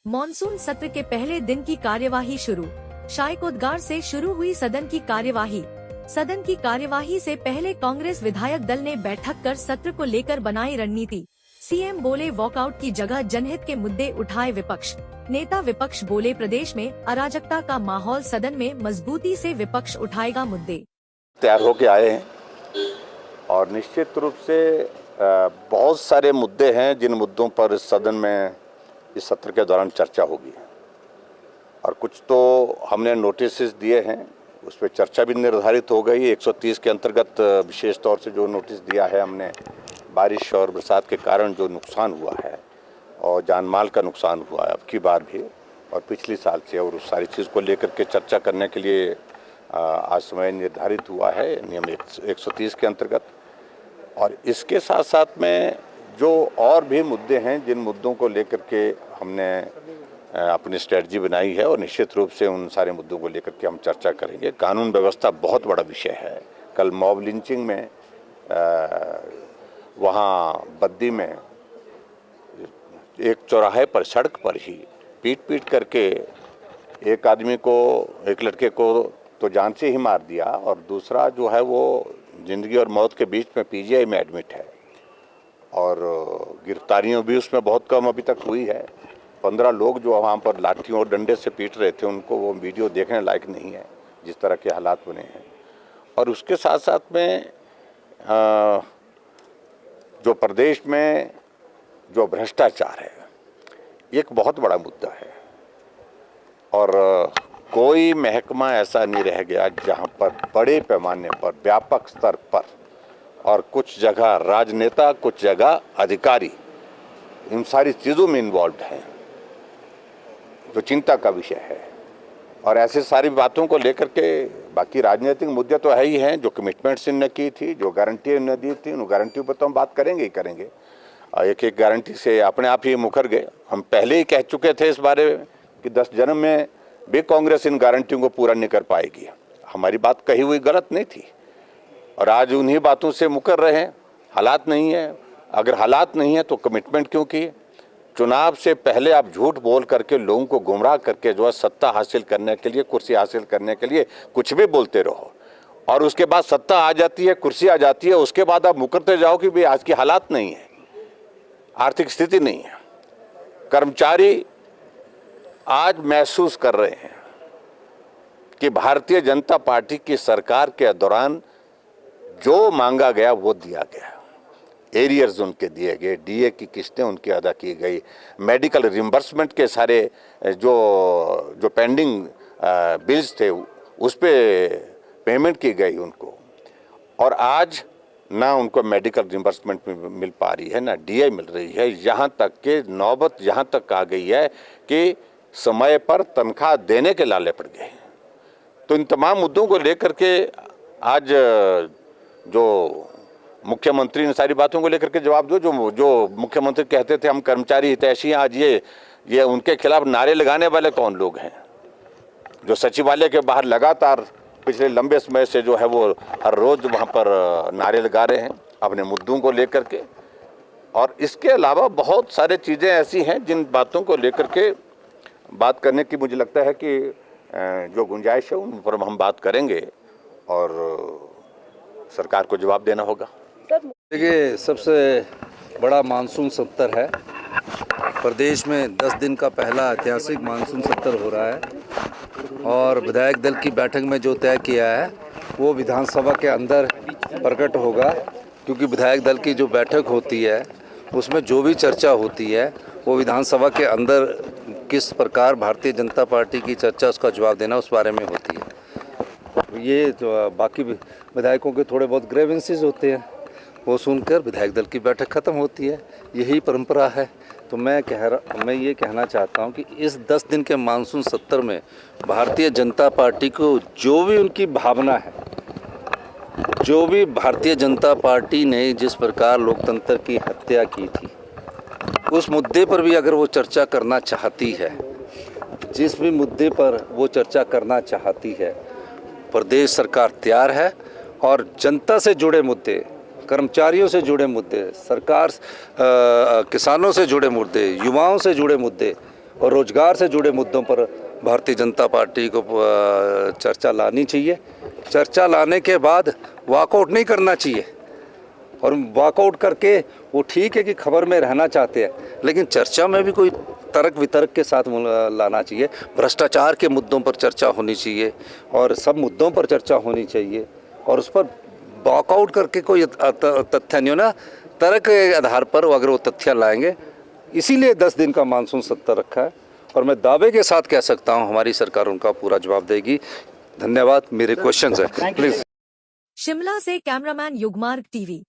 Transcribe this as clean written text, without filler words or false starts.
Monsoon सत्र के पहले दिन की कार्यवाही शुरू। शायकोदगार से शुरू हुई सदन की कार्यवाही। सदन की कार्यवाही से पहले कांग्रेस विधायक दल ने बैठक कर सत्र को लेकर बनाई रणनीति। सीएम बोले वॉकआउट की जगह जनहित के मुद्दे उठाए विपक्ष। नेता विपक्ष बोले प्रदेश में अराजकता का माहौल, सदन में मजबूती से विपक्ष उठाएगा मुद्दे। तैयार होके आए हैं और निश्चित रूप से बहुत सारे मुद्दे हैं जिन मुद्दों पर सदन में इस सत्र के दौरान चर्चा होगी और कुछ तो हमने नोटिस दिए हैं, उस पर चर्चा भी निर्धारित हो गई। 130 के अंतर्गत विशेष तौर से जो नोटिस दिया है हमने, बारिश और बरसात के कारण जो नुकसान हुआ है और जान माल का नुकसान हुआ है अब की बार भी और पिछली साल से, और उस सारी चीज़ को लेकर के चर्चा करने के लिए आज समय निर्धारित हुआ है नियम 130 के अंतर्गत। और इसके साथ साथ में जो और भी मुद्दे हैं जिन मुद्दों को लेकर के हमने अपनी स्ट्रेटजी बनाई है और निश्चित रूप से उन सारे मुद्दों को लेकर के हम चर्चा करेंगे। कानून व्यवस्था बहुत बड़ा विषय है। कल मॉब लिंचिंग में वहाँ बद्दी में एक चौराहे पर, सड़क पर ही पीट करके एक आदमी को, एक लड़के को तो जान से ही मार दिया और दूसरा जो है वो ज़िंदगी और मौत के बीच में पीजीआई में एडमिट है और गिरफ्तारियों भी उसमें बहुत कम अभी तक हुई है। 15 लोग जो वहाँ पर लाठियों और डंडे से पीट रहे थे, उनको वो वीडियो देखने लायक नहीं है जिस तरह के हालात बने हैं। और उसके साथ साथ में जो प्रदेश में जो भ्रष्टाचार है, एक बहुत बड़ा मुद्दा है और कोई महकमा ऐसा नहीं रह गया जहाँ पर बड़े पैमाने पर, व्यापक स्तर पर और कुछ जगह राजनेता, कुछ जगह अधिकारी इन सारी चीज़ों में इन्वॉल्व हैं, जो चिंता का विषय है। और ऐसे सारी बातों को लेकर के बाकी राजनीतिक मुद्दे तो है ही हैं, जो कमिटमेंट्स इन्होंने की थी, जो गारंटी इन्होंने दी थी, उन गारंटियों पर तो हम बात करेंगे ही करेंगे। एक एक गारंटी से अपने आप ही मुकर गए। हम पहले ही कह चुके थे इस बारे में कि 10 जन्म में भी कांग्रेस इन गारंटियों को पूरा नहीं कर पाएगी। हमारी बात कही हुई गलत नहीं थी और आज उन्हीं बातों से मुकर रहे हैं। हालात नहीं है, अगर हालात नहीं है तो कमिटमेंट क्यों किए? चुनाव से पहले आप झूठ बोल करके लोगों को गुमराह करके जो है सत्ता हासिल करने के लिए, कुर्सी हासिल करने के लिए कुछ भी बोलते रहो और उसके बाद सत्ता आ जाती है, कुर्सी आ जाती है, उसके बाद आप मुकरते जाओ कि भाई आज की हालात नहीं है, आर्थिक स्थिति नहीं है। कर्मचारी आज महसूस कर रहे हैं कि भारतीय जनता पार्टी की सरकार के दौरान जो मांगा गया वो दिया गया। एरियर्स उनके दिए गए, डीए की किस्तें उनकी अदा की गई, मेडिकल रिम्बर्समेंट के सारे जो पेंडिंग बिल्स थे उस पर पेमेंट की गई उनको। और आज ना उनको मेडिकल रिम्बर्समेंट मिल पा रही है, ना डीए मिल रही है। यहाँ तक कि नौबत यहाँ तक आ गई है कि समय पर तनख्वाह देने के लाले पड़ गए। तो इन तमाम मुद्दों को लेकर के आज जो मुख्यमंत्री ने सारी बातों को लेकर के जवाब दो। जो मुख्यमंत्री कहते थे हम कर्मचारी हितैषी हैं, आज ये उनके खिलाफ नारे लगाने वाले कौन लोग हैं? जो सचिवालय के बाहर लगातार पिछले लंबे समय से जो है वो हर रोज वहाँ पर नारे लगा रहे हैं अपने मुद्दों को लेकर के। और इसके अलावा बहुत सारे चीज़ें ऐसी हैं जिन बातों को लेकर के बात करने की मुझे लगता है कि जो गुंजाइश है उन पर हम बात करेंगे और सरकार को जवाब देना होगा। देखिए, सबसे बड़ा मानसून सत्र है प्रदेश में। 10 दिन का पहला ऐतिहासिक मानसून सत्र हो रहा है और विधायक दल की बैठक में जो तय किया है वो विधानसभा के अंदर प्रकट होगा, क्योंकि विधायक दल की जो बैठक होती है उसमें जो भी चर्चा होती है वो विधानसभा के अंदर किस प्रकार भारतीय जनता पार्टी की चर्चा, उसका जवाब देना उस बारे में होती है। ये तो बाकी विधायकों के थोड़े बहुत ग्रेवेंसेस होते हैं, वो सुनकर विधायक दल की बैठक ख़त्म होती है। यही परंपरा है। तो मैं ये कहना चाहता हूँ कि इस 10 दिन के मानसून सत्र में भारतीय जनता पार्टी को जो भी उनकी भावना है, जो भी भारतीय जनता पार्टी ने जिस प्रकार लोकतंत्र की हत्या की थी, उस मुद्दे पर भी अगर वो चर्चा करना चाहती है, जिस भी मुद्दे पर वो चर्चा करना चाहती है, प्रदेश सरकार तैयार है। और जनता से जुड़े मुद्दे, कर्मचारियों से जुड़े मुद्दे, सरकार किसानों से जुड़े मुद्दे, युवाओं से जुड़े मुद्दे, और रोजगार से जुड़े मुद्दों पर भारतीय जनता पार्टी को चर्चा लानी चाहिए। चर्चा लाने के बाद वॉकआउट नहीं करना चाहिए, और वॉकआउट करके वो ठीक है कि खबर में रहना चाहते हैं, लेकिन चर्चा में भी कोई तर्क वितर्क के साथ लाना चाहिए। भ्रष्टाचार के मुद्दों पर चर्चा होनी चाहिए और सब मुद्दों पर चर्चा होनी चाहिए, और उस पर वॉकआउट करके कोई तथ्य नहीं होना। तर्क के आधार पर अगर वो तथ्य लाएंगे, इसीलिए 10 दिन का मानसून सत्र रखा है, और मैं दावे के साथ कह सकता हूँ हमारी सरकार उनका पूरा जवाब देगी। धन्यवाद। मेरे क्वेश्चंस है प्लीज। शिमला से कैमरामैन युगमार्ग टीवी।